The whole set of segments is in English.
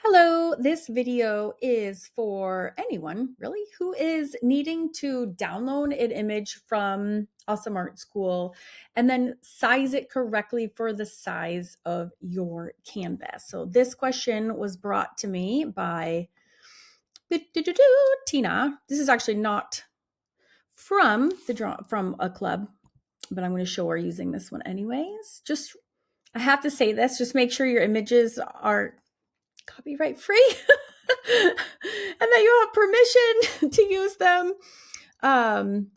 Hello, this video is for anyone really who is needing to download an image from Awesome Art School and then size it correctly for the size of your canvas. So this question was brought to me by Tina. This is actually not from a club, but I'm going to show her using this one anyways. I have to say this, just make sure your images are copyright free and that you have permission to use them.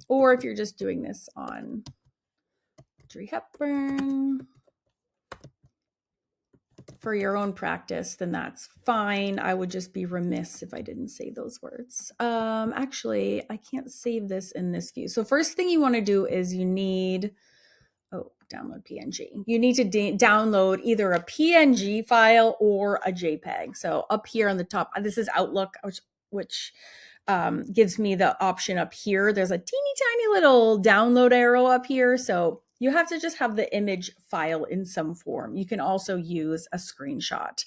Or if you're just doing this on Audrey Hepburn for your own practice, then that's fine. I would just be remiss if I didn't say those words. Actually, I can't save this in this view. So first thing you want to do is you need download PNG. You need to download either a PNG file or a JPEG. So up here on the top, this is Outlook, which gives me the option up here. There's a teeny tiny little download arrow up here. So you have to just have the image file in some form. You can also use a screenshot.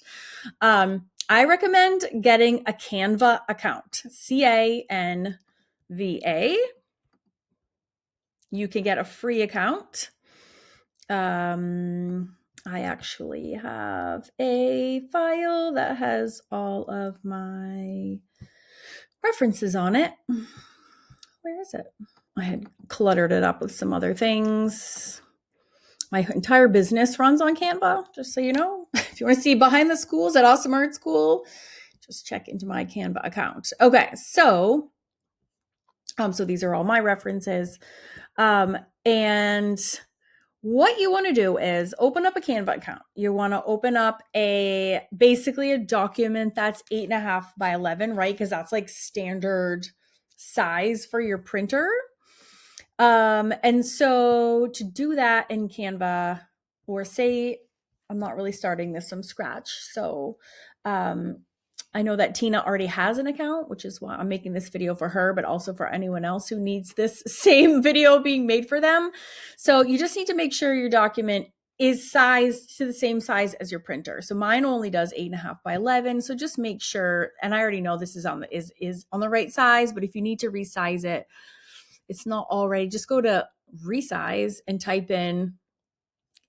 I recommend getting a Canva account, Canva. You can get a free account. I actually have a file that has all of my references on it. Where is it? I had cluttered it up with some other things. My entire business runs on Canva, just so you know. If you want to see behind the schools at Awesome Art School, just check into my Canva account. Okay, so these are all my references. And what you want to do is open up a Canva account. You want to open up basically a document that's 8.5 by 11, right? Because that's like standard size for your printer. And so to do that in Canva, or say I'm not really starting this from scratch. So I know that Tina already has an account, which is why I'm making this video for her, but also for anyone else who needs this same video being made for them. So you just need to make sure your document is sized to the same size as your printer. So mine only does 8.5 by 11. So just make sure, and I already know this is on the right size, but if you need to resize it, it's not already, just go to Resize and type in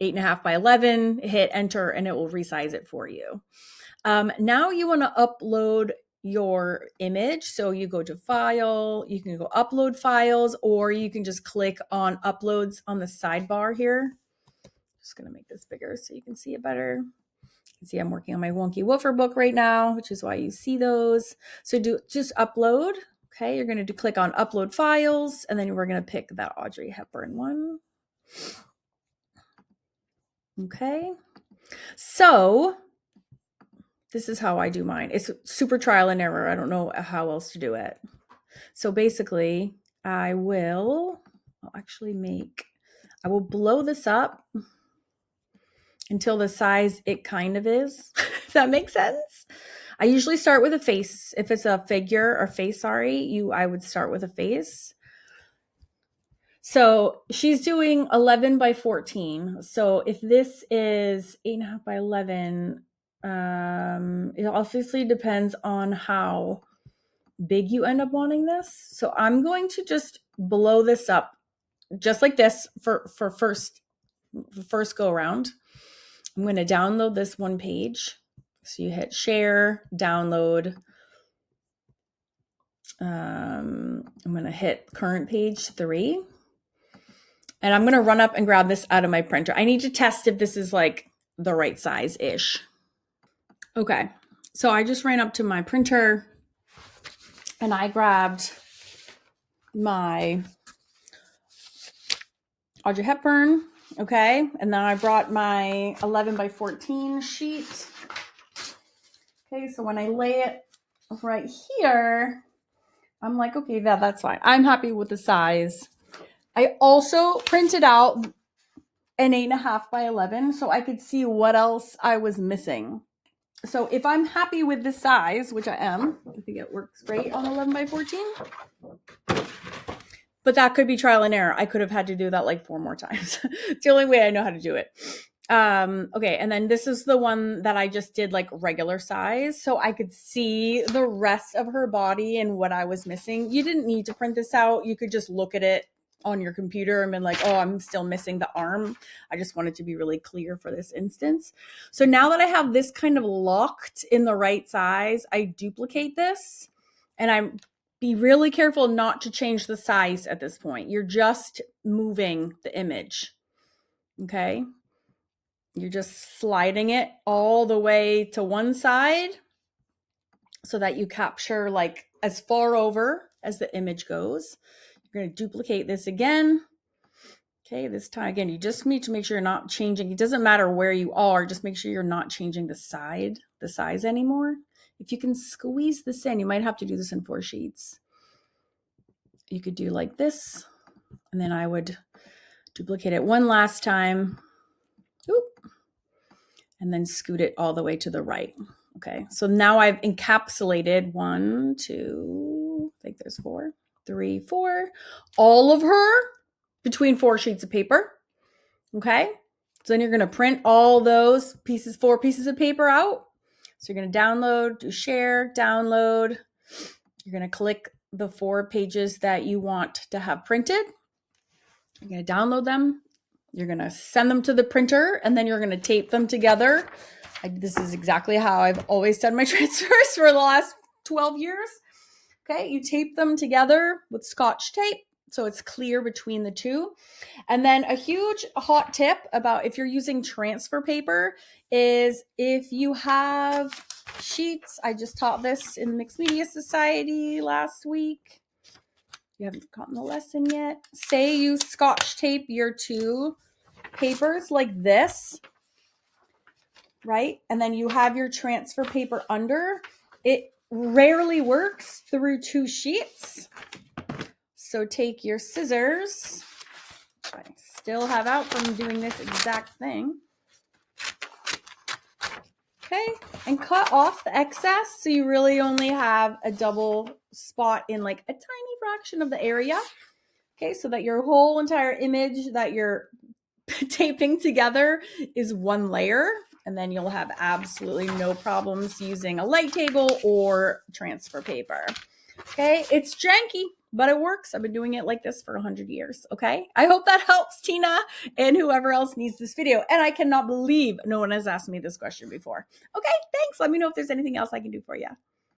8.5 by 11, hit enter, and it will resize it for you. Now you want to upload your image. So you go to file, you can go upload files, or you can just click on uploads on the sidebar here. Just going to make this bigger so you can see it better. You can see I'm working on my wonky woofer book right now, which is why you see those. So just upload. Okay, you're going to click on upload files, and then we're going to pick that Audrey Hepburn one. Okay, so this is how I do mine. It's super trial and error. I don't know how else to do it. So basically, I will blow this up until the size it kind of is, if that makes sense. I usually start with a face. If it's a figure or face, I would start with a face. So she's doing 11 by 14. So if this is 8.5 by 11, it obviously depends on how big you end up wanting this. So I'm going to just blow this up just like this for first go around. I'm going to download this one page. So you hit share, download. I'm going to hit current page 3. And I'm going to run up and grab this out of my printer. I need to test if this is like the right size-ish. Okay, so I just ran up to my printer and I grabbed my Audrey Hepburn, okay? And then I brought my 11 by 14 sheet. Okay, so when I lay it right here, I'm like, okay, that's fine. I'm happy with the size. I also printed out an 8.5 by 11 so I could see what else I was missing. So if I'm happy with this size, which I am, I think it works great on 11 by 14. But that could be trial and error. I could have had to do that like 4 more times. It's the only way I know how to do it. Okay, and then this is the one that I just did like regular size, so I could see the rest of her body and what I was missing. You didn't need to print this out. You could just look at it on your computer and been like, oh, I'm still missing the arm. I just wanted to be really clear for this instance. So now that I have this kind of locked in the right size, I duplicate this, and I'm be really careful not to change the size at this point. You're just moving the image. Okay. You're just sliding it all the way to one side so that you capture like as far over as the image goes. You're going to duplicate this again. Okay, this time again, you just need to make sure you're not changing. It doesn't matter where you are, just make sure you're not changing the size anymore. If you can squeeze this in, you might have to do this in 4 sheets. You could do like this, and then I would duplicate it one last time. Oop. And then scoot it all the way to the right. Okay, so now I've encapsulated 1, 2, I think there's 4, 3, 4, all of her between 4 sheets of paper. Okay, so then you're going to print all those pieces, 4 pieces of paper out. So you're going to download, do share, download. You're going to click the 4 pages that you want to have printed. You're going to download them. You're going to send them to the printer, and then you're going to tape them together. This is exactly how I've always done my transfers for the last 12 years. Okay, you tape them together with Scotch tape so it's clear between the two. And then a huge hot tip about if you're using transfer paper is if you have sheets, I just taught this in Mixed Media Society last week. You haven't gotten the lesson yet. Say you Scotch tape your 2 papers like this, right? And then you have your transfer paper under. It rarely works through 2 sheets. So take your scissors, which I still have out from doing this exact thing. Okay, and cut off the excess so you really only have a double spot in like a tiny fraction of the area. Okay, so that your whole entire image that you're taping together is one layer, and then you'll have absolutely no problems using a light table or transfer paper. Okay, it's janky, but it works. I've been doing it like this for 100 years. Okay, I hope that helps Tina and whoever else needs this video. And I cannot believe no one has asked me this question before. Okay, thanks. Let me know if there's anything else I can do for you.